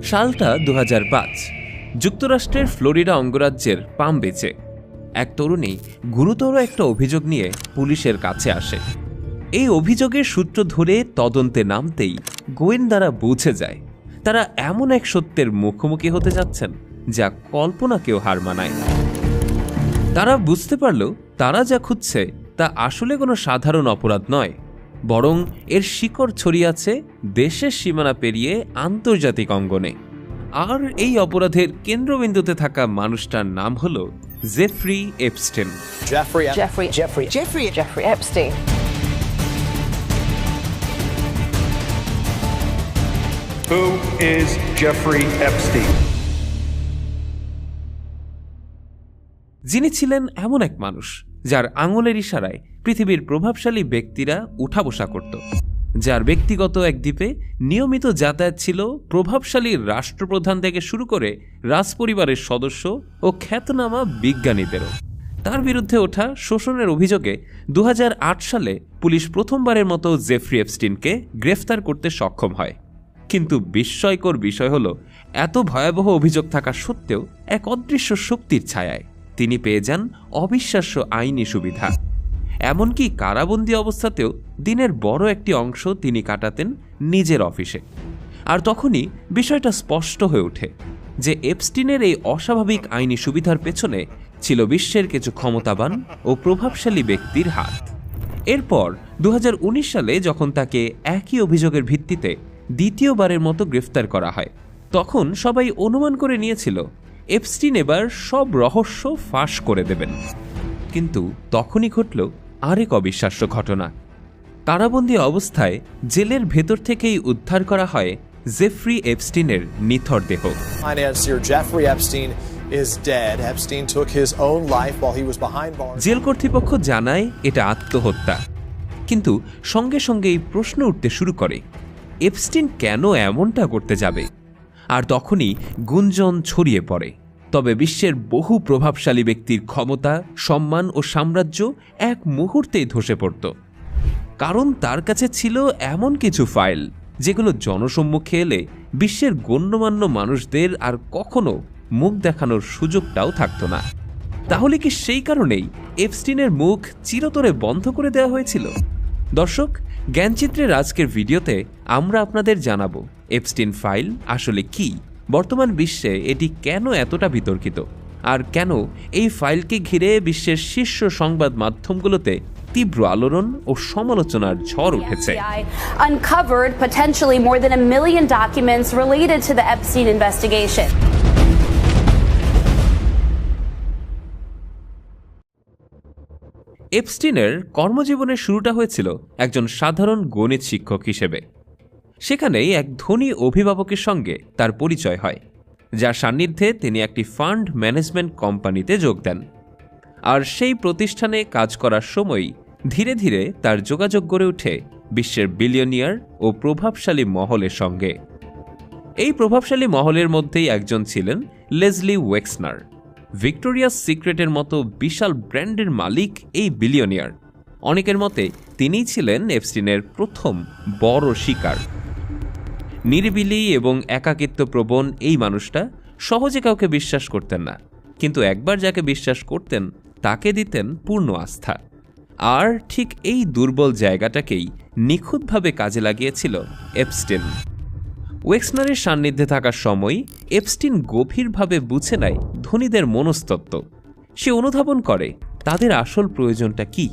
সালটা 2005। যুক্তরাষ্ট্রের ফ্লোরিডা অঙ্গরাজ্যের পাম বিচে এক তরুণী গুরুতর একটা অভিযোগ নিয়ে পুলিশের কাছে আসে। এই অভিযোগের সূত্র ধরে তদন্তে নামতেই গোয়েন্দারা বুঝে যায় তারা এমন এক সত্যের মুখোমুখি হতে যাচ্ছেন যা কল্পনাকেও হার মানায়। তারা বুঝতে পারল তারা যা খুঁজছে তা আসলে কোনো সাধারণ অপরাধ নয়, বরং এর শিকড় ছড়িয়ে আছে দেশের সীমানা পেরিয়ে আন্তর্জাতিক অঙ্গনে। আর এই অপরাধের কেন্দ্রবিন্দুতে থাকা মানুষটার নাম হল Jeffrey Epstein. Jeffrey Epstein. Who is Jeffrey Epstein? যিনি ছিলেন এমন এক মানুষ যার আঙুলের ইশারায় পৃথিবীর প্রভাবশালী ব্যক্তিরা উঠা বসা করত, যার ব্যক্তিগত এক দ্বীপে নিয়মিত যাতায়াত ছিল প্রভাবশালী রাষ্ট্রপ্রধান থেকে শুরু করে রাজপরিবারের সদস্য ও খ্যাতনামা বিজ্ঞানীদেরও। তার বিরুদ্ধে ওঠা শোষণের অভিযোগে 2008 সালে পুলিশ প্রথমবারের মতো জেফ্রি এপস্টিনকে গ্রেফতার করতে সক্ষম হয়। কিন্তু বিস্ময়কর বিষয় হল, এত ভয়াবহ অভিযোগ থাকা সত্ত্বেও এক অদৃশ্য শক্তির ছায়ায় তিনি পেয়ে যান অবিশ্বাস্য আইনি সুবিধা। এমনকি কারাবন্দী অবস্থাতেও দিনের বড় একটি অংশ তিনি কাটাতেন নিজের অফিসে। আর তখনই বিষয়টা স্পষ্ট হয়ে ওঠে যে এপস্টিনের এই অস্বাভাবিক আইনি সুবিধার পেছনে ছিল বিশ্বের কিছু ক্ষমতাবান ও প্রভাবশালী ব্যক্তির হাত। এরপর 2019 সালে যখন তাকে একই অভিযোগের ভিত্তিতে দ্বিতীয়বারের মতো গ্রেফতার করা হয়, তখন সবাই অনুমান করে নিয়েছিল এপস্টিন এবার সব রহস্য ফাঁস করে দেবেন। কিন্তু তখনই ঘটল আরেক অবিশ্বাস্য ঘটনা। কারাবন্দী অবস্থায় জেলের ভেতর থেকেই উদ্ধার করা হয় জেফ্রি এপস্টিনের নিথর দেহ। জেল কর্তৃপক্ষ জানায় এটা আত্মহত্যা, কিন্তু সঙ্গে সঙ্গে এই প্রশ্ন উঠতে শুরু করে এপস্টিন কেন এমনটা করতে যাবে। আর তখনই গুঞ্জন ছড়িয়ে পড়ে, তবে বিশ্বের বহু প্রভাবশালী ব্যক্তির ক্ষমতা, সম্মান ও সাম্রাজ্য এক মুহূর্তেই ধসে পড়ত, কারণ তার কাছে ছিল এমন কিছু ফাইল যেগুলো জনসম্মুখে এলে বিশ্বের গণ্যমান্য মানুষদের আর কখনো মুখ দেখানোর সুযোগটাও থাকত না। তাহলে কি সেই কারণেই এপস্টিনের মুখ চিরতরে বন্ধ করে দেওয়া হয়েছিল? দর্শক, জ্ঞানচিত্রের আজকের ভিডিওতে আমরা আপনাদের জানাবো এপস্টিন ফাইল আসলে কি, বর্তমান বিশ্বে এটি কেন এতটা বিতর্কিত, আর কেন এই ফাইলকে ঘিরে বিশ্বের শীর্ষ সংবাদ মাধ্যমগুলোতে তীব্র আলোড়ন ও সমালোচনার ঝড় উঠেছে। Uncovered potentially more than 1 million documents related to the Epstein investigation. এপস্টিনের কর্মজীবনের শুরুটা হয়েছিল একজন সাধারণ গণিত শিক্ষক হিসেবে। সেখানেই এক ধনী অভিভাবকের সঙ্গে তার পরিচয় হয়, যার সান্নিধ্যে তিনি একটি ফান্ড ম্যানেজমেন্ট কোম্পানিতে যোগ দেন। আর সেই প্রতিষ্ঠানে কাজ করার সময়ই ধীরে ধীরে তার যোগাযোগ গড়ে ওঠে বিশ্বের বিলিয়নিয়ার ও প্রভাবশালী মহলের সঙ্গে। এই প্রভাবশালী মহলের মধ্যেই একজন ছিলেন লেজলি ওয়েক্সনার। ভিক্টোরিয়াস সিক্রেটের মতো বিশাল ব্র্যান্ডের মালিক এই বিলিয়নিয়ার। অনেকের মতে তিনিই ছিলেন এপস্টিনের প্রথম বড় শিকার। নিরিবিলি এবং একাকিত্বপ্রবণ এই মানুষটা সহজে কাউকে বিশ্বাস করতেন না, কিন্তু একবার যাকে বিশ্বাস করতেন তাকে দিতেন পূর্ণ আস্থা। আর ঠিক এই দুর্বল জায়গাটাকেই নিখুঁতভাবে কাজে লাগিয়েছিল এপস্টিন। ওয়েক্সনারের সান্নিধ্যে থাকার সময় এপস্টিন গভীরভাবে বুঝে নেয় ধনীদের মনস্তত্ত্ব। সে অনুধাবন করে তাদের আসল প্রয়োজনটা কি,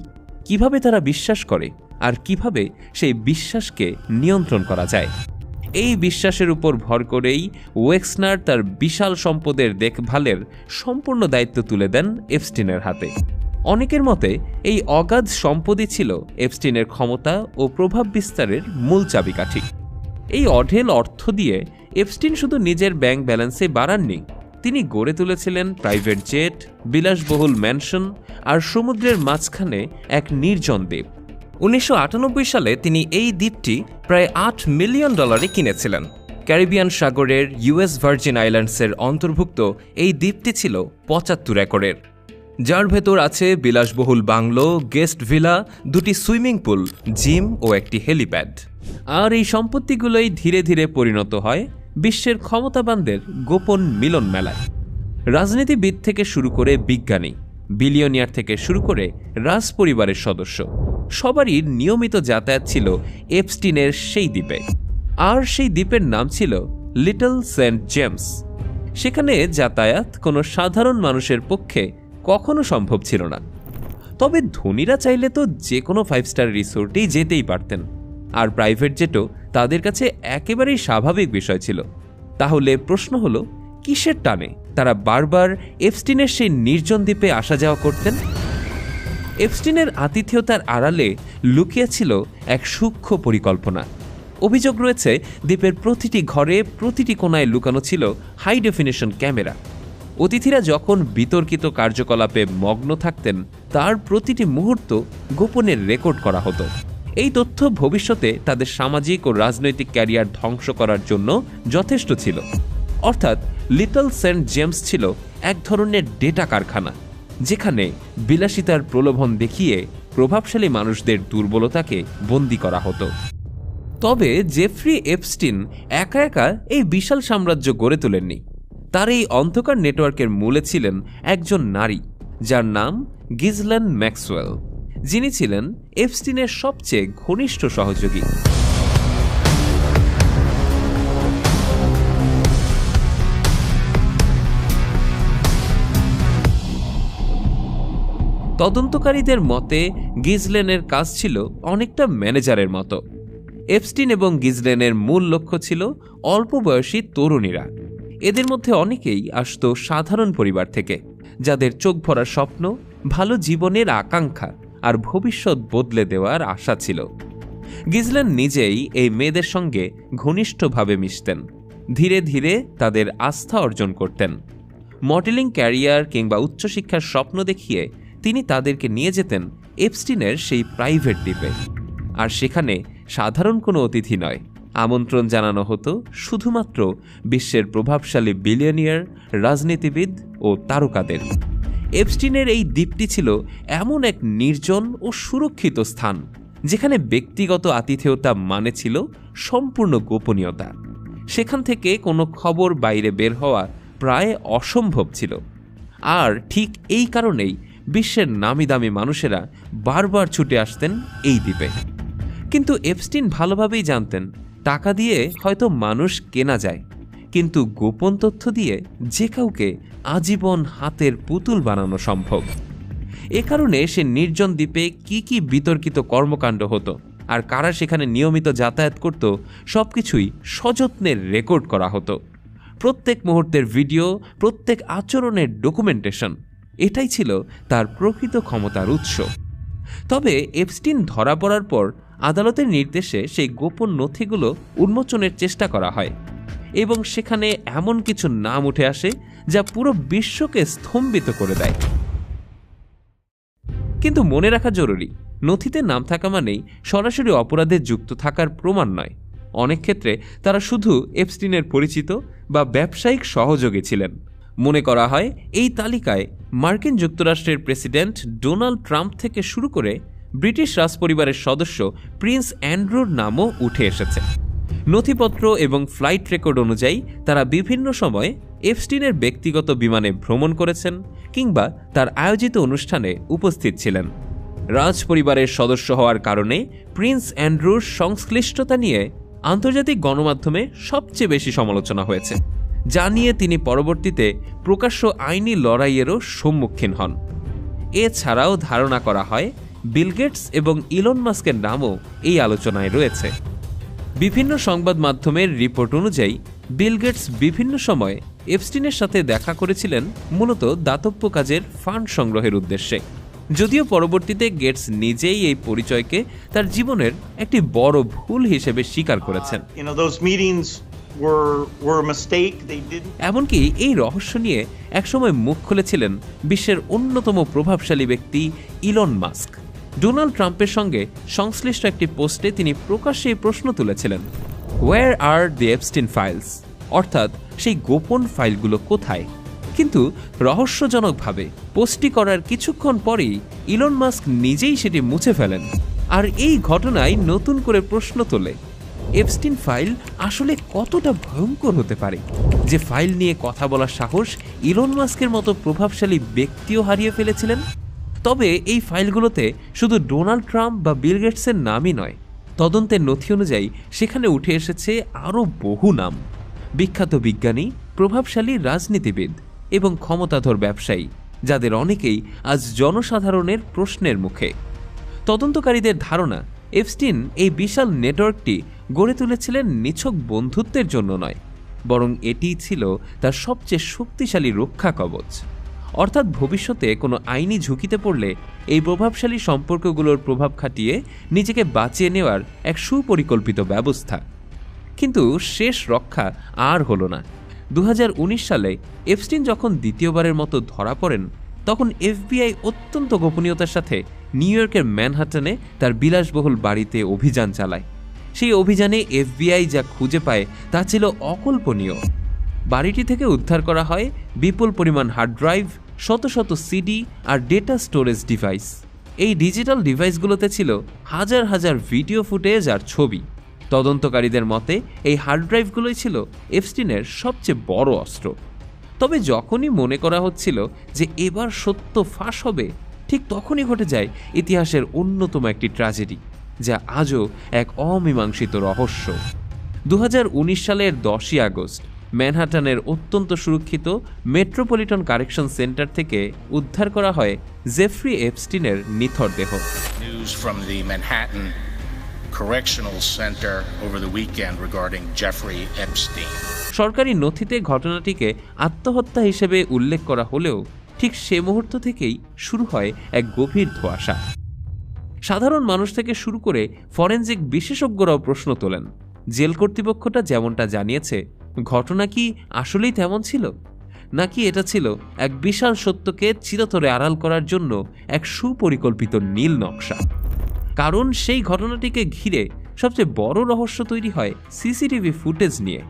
কিভাবে তারা বিশ্বাস করে, আর কিভাবে সেই বিশ্বাসকে নিয়ন্ত্রণ করা যায়। এই বিশ্বাসের উপর ভর করেই ওয়েক্সনার তার বিশাল সম্পদের দেখভালের সম্পূর্ণ দায়িত্ব তুলে দেন এপস্টিনের হাতে। অনেকের মতে এই অগাধ সম্পদই ছিল এপস্টিনের ক্ষমতা ও প্রভাব বিস্তারের মূল চাবিকাঠি। এই অঢেল অর্থ দিয়ে এপস্টিন শুধু নিজের ব্যাংক ব্যালেন্সে বাড়াননি, তিনি গড়ে তুলেছিলেন প্রাইভেট জেট, বিলাসবহুল ম্যানশন আর সমুদ্রের মাঝখানে এক নির্জন দ্বীপ। 1998 সালে তিনি এই দ্বীপটি প্রায় $8 মিলিয়ন কিনেছিলেন। ক্যারিবিয়ান সাগরের ইউএস ভার্জিন আইল্যান্ডসের অন্তর্ভুক্ত এই দ্বীপটি ছিল 75 একরের, যার ভেতর আছে বিলাসবহুল বাংলো, গেস্ট ভিলা, 2টি সুইমিং পুল, জিম ও একটি হেলিপ্যাড। আর এই সম্পত্তিগুলোই ধীরে ধীরে পরিণত হয় বিশ্বের ক্ষমতাবানদের গোপন মিলন মেলায়। রাজনীতিবিদ থেকে শুরু করে বিজ্ঞানী, বিলিয়নিয়ার থেকে শুরু করে রাজ পরিবারের সদস্য সবারই নিয়মিত যাতায়াত ছিল এপস্টিনের সেই দ্বীপে। আর সেই দ্বীপের নাম ছিল লিটল সেন্ট জেমস। সেখানে যাতায়াত কোনো সাধারণ মানুষের পক্ষে কখনো সম্ভব ছিল না। তবে ধনীরা চাইলে তো যে কোনো 5 স্টার রিসোর্টেই যেতেই পারতেন, আর প্রাইভেট জেটও তাদের কাছে একেবারেই স্বাভাবিক বিষয় ছিল। তাহলে প্রশ্ন হলো, কিসের টানে তারা বারবার এপস্টিনের সেই নির্জন দ্বীপে আসা যাওয়া করতেন? এপস্টিনের আতিথেয়তার আড়ালে লুকিয়ে ছিল এক সূক্ষ্ম পরিকল্পনা। অভিযোগ রয়েছে দ্বীপের প্রতিটি ঘরে, প্রতিটি কোণায় লুকানো ছিল হাই ডেফিনিশন ক্যামেরা। অতিথিরা যখন বিতর্কিত কার্যকলাপে মগ্ন থাকতেন, তার প্রতিটি মুহূর্ত গোপনে রেকর্ড করা হতো। এই তথ্য ভবিষ্যতে তাদের সামাজিক ও রাজনৈতিক ক্যারিয়ার ধ্বংস করার জন্য যথেষ্ট ছিল। অর্থাৎ লিটল সেন্ট জেমস ছিল এক ধরনের ডেটা কারখানা, যেখানে বিলাসিতার প্রলোভন দেখিয়ে প্রভাবশালী মানুষদের দুর্বলতাকে বন্দী করা হতো। তবে জেফ্রি এপস্টিন একা একা এই বিশাল সাম্রাজ্য গড়ে তোলেননি। তার এই অন্ধকার নেটওয়ার্কের মূলে ছিলেন একজন নারী, যার নাম গিজলেন ম্যাক্সওয়েল, যিনি ছিলেন এপস্টিনের সবচেয়ে ঘনিষ্ঠ সহযোগী। তদন্তকারীদের মতে গিজলেনের কাজ ছিল অনেকটা ম্যানেজারের মতো। এপস্টিন এবং গিজলেনের মূল লক্ষ্য ছিল অল্প বয়সী তরুণীরা। এদের মধ্যে অনেকেই আসতো সাধারণ পরিবার থেকে, যাদের চোখ ভরা স্বপ্ন, ভালো জীবনের আকাঙ্ক্ষা আর ভবিষ্যৎ বদলে দেওয়ার আশা ছিল। গিজলেন নিজেই এই মেয়েদের সঙ্গে ঘনিষ্ঠভাবে মিশতেন, ধীরে ধীরে তাদের আস্থা অর্জন করতেন। মডেলিং ক্যারিয়ার কিংবা উচ্চশিক্ষার স্বপ্ন দেখিয়ে তিনি তাদেরকে নিয়ে যেতেন এপস্টিনের সেই প্রাইভেট দ্বীপে। আর সেখানে সাধারণ কোনো অতিথি নয়, আমন্ত্রণ জানানো হতো শুধুমাত্র বিশ্বের প্রভাবশালী বিলিয়নিয়ার, রাজনীতিবিদ ও তারকাদের। এপস্টিনের এই দ্বীপটি ছিল এমন এক নির্জন ও সুরক্ষিত স্থান, যেখানে ব্যক্তিগত আতিথেয়তা মানে ছিল সম্পূর্ণ গোপনীয়তা। সেখান থেকে কোনো খবর বাইরে বের হওয়া প্রায় অসম্ভব ছিল। আর ঠিক এই কারণেই বিশ্বের নামি দামি মানুষেরা বারবার ছুটে আসতেন এই দ্বীপে। কিন্তু এপস্টিন ভালোভাবেই জানতেন, টাকা দিয়ে হয়তো মানুষ কেনা যায়, কিন্তু গোপন তথ্য দিয়ে যে কাউকে আজীবন হাতের পুতুল বানানো সম্ভব। এ কারণে সে নির্জন দ্বীপে কি কি বিতর্কিত কর্মকাণ্ড হতো আর কারা সেখানে নিয়মিত যাতায়াত করত, সবকিছুই সযত্নে রেকর্ড করা হতো। প্রত্যেক মুহূর্তের ভিডিও, প্রত্যেক আচরণের ডকুমেন্টেশন, এটাই ছিল তার প্রকৃত ক্ষমতার উৎস। তবে এপস্টিন ধরা পড়ার পর আদালতের নির্দেশে সেই গোপন নথিগুলো উন্মোচনের চেষ্টা করা হয় এবং সেখানে এমন কিছু নাম উঠে আসে যা পুরো বিশ্বকে স্তম্ভিত করে দেয়। কিন্তু মনে রাখা জরুরি, নথিতে নাম থাকা মানেই সরাসরি অপরাধে যুক্ত থাকার প্রমাণ নয়। অনেক ক্ষেত্রে তারা শুধু এপস্টিনের পরিচিত বা ব্যবসায়িক সহযোগী ছিলেন। মনে করা হয় এই তালিকায় মার্কিন যুক্তরাষ্ট্রের প্রেসিডেন্ট ডোনাল্ড ট্রাম্প থেকে শুরু করে ব্রিটিশ রাজপরিবারের সদস্য প্রিন্স অ্যান্ড্রুর নামও উঠে এসেছে। নথিপত্র এবং ফ্লাইট রেকর্ড অনুযায়ী তারা বিভিন্ন সময়ে এপস্টিনের ব্যক্তিগত বিমানে ভ্রমণ করেছেন কিংবা তার আয়োজিত অনুষ্ঠানে উপস্থিত ছিলেন। রাজপরিবারের সদস্য হওয়ার কারণে প্রিন্স অ্যান্ড্রুর সংশ্লিষ্টতা নিয়ে আন্তর্জাতিক গণমাধ্যমে সবচেয়ে বেশি সমালোচনা হয়েছে, যা নিয়ে তিনি পরবর্তীতে প্রকাশ্য আইনি লড়াইয়েরও সম্মুখীন হন। এছাড়াও ধারণা করা হয় বিল গেটস এবং ইলন মাস্কের নামও এই আলোচনায় রয়েছে। বিভিন্ন সংবাদ মাধ্যমের রিপোর্ট অনুযায়ী বিল গেটস বিভিন্ন সময়ে এপস্টিনের সাথে দেখা করেছিলেন মূলত দাতব্য কাজের ফান্ড সংগ্রহের উদ্দেশ্যে, যদিও পরবর্তীতে গেটস নিজেই এই পরিচয়কে তার জীবনের একটি বড় ভুল হিসেবে স্বীকার করেছেন। এমনকি এই রহস্য নিয়ে একসময় মুখ খুলেছিলেন বিশ্বের অন্যতম প্রভাবশালী ব্যক্তি ইলন মাস্ক। ডোনাল্ড ট্রাম্পের সঙ্গে সংশ্লিষ্ট একটি পোস্টে তিনি প্রকাশ্যে এই প্রশ্ন তুলেছিলেন, ওয়্যার আর দি এপস্টিন ফাইলস, অর্থাৎ সেই গোপন ফাইলগুলো কোথায়? কিন্তু রহস্যজনকভাবে পোস্টটি করার কিছুক্ষণ পরেই ইলন মাস্ক নিজেই সেটি মুছে ফেলেন। আর এই ঘটনায় নতুন করে প্রশ্ন তোলে, এপস্টিন ফাইল আসলে কতটা ভয়ঙ্কর হতে পারে, যে ফাইল নিয়ে কথা বলার সাহস ইলন মাস্কের মতো প্রভাবশালী ব্যক্তিও হারিয়ে ফেলেছিলেন। তবে এই ফাইলগুলোতে শুধু ডোনাল্ড ট্রাম্প বা বিল গেটসের নামই নয়, তদন্তের নথি অনুযায়ী সেখানে উঠে এসেছে আরও বহু নাম, বিখ্যাত বিজ্ঞানী, প্রভাবশালী রাজনীতিবিদ এবং ক্ষমতাধর ব্যবসায়ী, যাদের অনেকেই আজ জনসাধারণের প্রশ্নের মুখে। তদন্তকারীদের ধারণা, এপস্টিন এই বিশাল নেটওয়ার্কটি গড়ে তুলেছিলেন নিছক বন্ধুত্বের জন্য নয়, বরং এটিই ছিল তার সবচেয়ে শক্তিশালী রক্ষা কবচ। অর্থাৎ ভবিষ্যতে কোনো আইনি ঝুঁকিতে পড়লে এই প্রভাবশালী সম্পর্কগুলোর প্রভাব খাটিয়ে নিজেকে বাঁচিয়ে নেওয়ার এক সুপরিকল্পিত ব্যবস্থা। কিন্তু শেষ রক্ষা আর হলো না। 2019 সালে এপস্টিন যখন দ্বিতীয়বারের মতো ধরা পড়েন, তখন এফবিআই অত্যন্ত গোপনীয়তার সাথে নিউ ইয়র্কের ম্যানহাটনে তার বিলাসবহুল বাড়িতে অভিযান চালায়। সেই অভিযানে এফবিআই যা খুঁজে পায় তা ছিল অকল্পনীয়। বাড়িটি থেকে উদ্ধার করা হয় বিপুল পরিমাণ হার্ড ড্রাইভ, শত শত সিডি আর ডেটা স্টোরেজ ডিভাইস। এই ডিজিটাল ডিভাইসগুলোতে ছিল হাজার হাজার ভিডিও ফুটেজ আর ছবি। তদন্তকারীদের মতে এই হার্ড ড্রাইভগুলোই ছিল এপস্টিনের সবচেয়ে বড় অস্ত্র। তবে যখনই মনে করা হচ্ছিল যে এবার সত্য ফাঁস হবে, ঠিক তখনই ঘটে যায় ইতিহাসের অন্যতম একটি ট্র্যাজেডি, যা আজও এক অমীমাংসিত রহস্য। 2019 সালের 10ই আগস্ট ম্যানহাটনের অত্যন্ত সুরক্ষিত মেট্রোপলিটন কারেকশন সেন্টার থেকে উদ্ধার করা হয় জেফ্রি এপস্টিনের নিথর দেহ। News from the Manhattan Correctional Center over the weekend regarding Jeffrey Epstein. সরকারি নথিতে ঘটনাটিকে আত্মহত্যা হিসেবে উল্লেখ করা হলেও ঠিক সে মুহূর্ত থেকেই শুরু হয় এক গভীর ধোঁয়াশা। সাধারণ মানুষ থেকে শুরু করে ফরেনজিক বিশেষজ্ঞরাও প্রশ্ন তোলেন, জেল কর্তৃপক্ষটা যেমনটা জানিয়েছে, ঘটনা কি আসলেই তেমন ছিল, নাকি এটা ছিল এক বিশাল সত্যকে চিরতরে আড়াল করার জন্য এক সুপরিকল্পিত নীল নকশা। কারণ সেই ঘটনাটিকে ঘিরে সবচেয়ে বড় রহস্য তৈরি হয় সিসিটিভি ফুটেজ নিয়ে।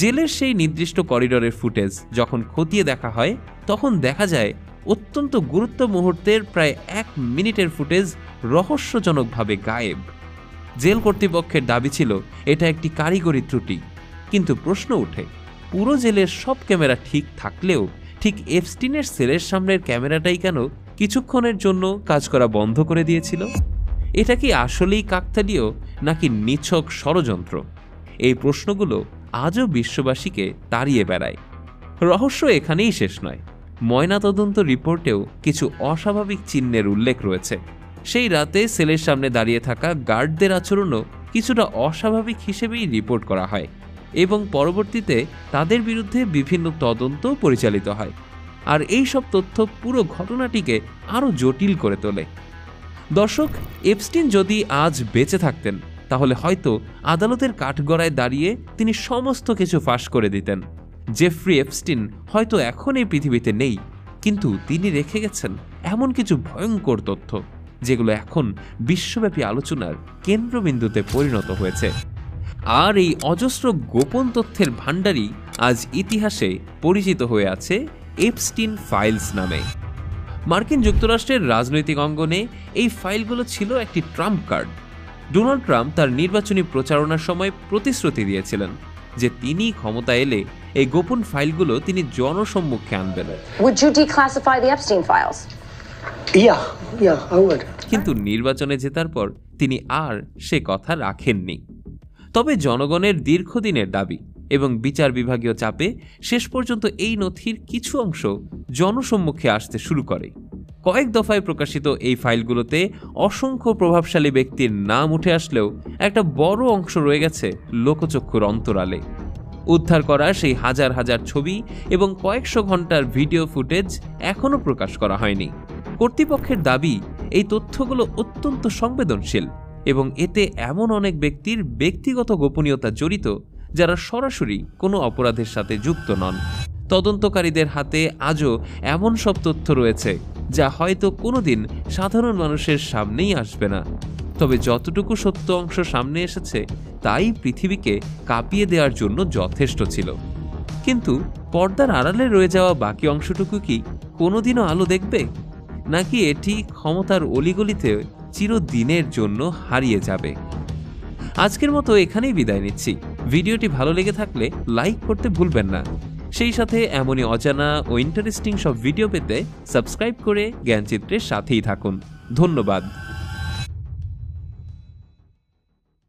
জেলের সেই নির্দিষ্ট করিডোরের ফুটেজ যখন খতিয়ে দেখা হয়, তখন দেখা যায় অত্যন্ত গুরুত্ব মুহূর্তের প্রায় 1 মিনিটের ফুটেজ রহস্যজনকভাবে গায়েব। জেল কর্তৃপক্ষের দাবি ছিল এটা একটি কারিগরি ত্রুটি, কিন্তু প্রশ্ন ওঠে, পুরো জেলের সব ক্যামেরা ঠিক থাকলেও ঠিক এপস্টিনের সেলের সামনের ক্যামেরাটাই কেন কিছুক্ষণের জন্য কাজ করা বন্ধ করে দিয়েছিল? এটা কি আসলেই কাকতালীয় নাকি নিছক ষড়যন্ত্র? এই প্রশ্নগুলো আজও বিশ্ববাসীকে তাড়িয়ে বেড়ায়। রহস্য এখানেই শেষ নয়। ময়নাতদন্ত রিপোর্টেও কিছু অস্বাভাবিক চিহ্নের উল্লেখ রয়েছে। সেই রাতে সেলের সামনে দাঁড়িয়ে থাকা গার্ডদের আচরণও কিছুটা অস্বাভাবিক হিসেবেই রিপোর্ট করা হয় এবং পরবর্তীতে তাদের বিরুদ্ধে বিভিন্ন তদন্ত পরিচালিত হয়। আর এই সব তথ্য পুরো ঘটনাটিকে আরও জটিল করে তোলে। দর্শক, এপস্টিন যদি আজ বেঁচে থাকতেন, তাহলে হয়তো আদালতের কাঠগড়ায় দাঁড়িয়ে তিনি সমস্ত কিছু ফাঁস করে দিতেন। জেফ্রি এপস্টিন হয়তো এখন এই পৃথিবীতে নেই, কিন্তু তিনি রেখে গেছেন এমন কিছু ভয়ঙ্কর তথ্য যেগুলো এখন বিশ্বব্যাপী আলোচনার কেন্দ্রবিন্দুতে পরিণত হয়েছে। আর এই অজস্র গোপন তথ্যের ভাণ্ডারই আজ ইতিহাসে পরিচিত হয়ে আছে এপস্টিন ফাইলস নামে। মার্কিন যুক্তরাষ্ট্রের রাজনৈতিক অঙ্গনে এই ফাইলগুলো ছিল একটি ট্রাম্প কার্ড। ডোনাল্ড ট্রাম্প তার নির্বাচনী প্রচারণার সময় প্রতিশ্রুতি দিয়েছিলেন যে তিনি ক্ষমতা এলে এই গোপন ফাইলগুলো তিনি জনসম্মুখে আনবেন। Would you declassify the Epstein files? Yeah, I would. কিন্তু নির্বাচনে জেতার পর তিনি আর সে কথা রাখেননি। তবে জনগণের দীর্ঘদিনের দাবি এবং বিচার বিভাগীয় চাপে শেষ পর্যন্ত এই নথির কিছু অংশ জনসম্মুখে আসতে শুরু করে। কয়েক দফায় প্রকাশিত এই ফাইলগুলোতে অসংখ্য প্রভাবশালী ব্যক্তির নাম উঠে আসলেও একটা বড় অংশ রয়ে গেছে লোকচক্ষুর অন্তরালে। উদ্ধার করা সেই হাজার হাজার ছবি এবং কয়েকশো ঘন্টার ভিডিও ফুটেজ এখনও প্রকাশ করা হয়নি। কর্তৃপক্ষের দাবি, এই তথ্যগুলো অত্যন্ত সংবেদনশীল এবং এতে এমন অনেক ব্যক্তির ব্যক্তিগত গোপনীয়তা জড়িত যারা সরাসরি কোনো অপরাধের সাথে যুক্ত নন। তদন্তকারীদের হাতে আজও এমন সব তথ্য রয়েছে যা হয়তো কোনোদিন সাধারণ মানুষের সামনেই আসবে না। তবে যতটুকু সত্য অংশ সামনে এসেছে তাই পৃথিবীকে কাঁপিয়ে দেওয়ার জন্য যথেষ্ট ছিল। কিন্তু পর্দার আড়ালে রয়ে যাওয়া বাকি অংশটুকু কি কোনোদিনও আলো দেখবে, নাকি এটি ক্ষমতার অলিগলিতে চিরদিনের জন্য হারিয়ে যাবে? আজকের মতো এখানেই বিদায় নিচ্ছি। ভিডিওটি ভালো লেগে থাকলে লাইক করতে ভুলবেন না। সেই সাথে এমনই অজানা ও ইন্টারেস্টিং সব ভিডিও পেতে সাবস্ক্রাইব করে জ্ঞানচিত্রের সাথেই থাকুন। ধন্যবাদ।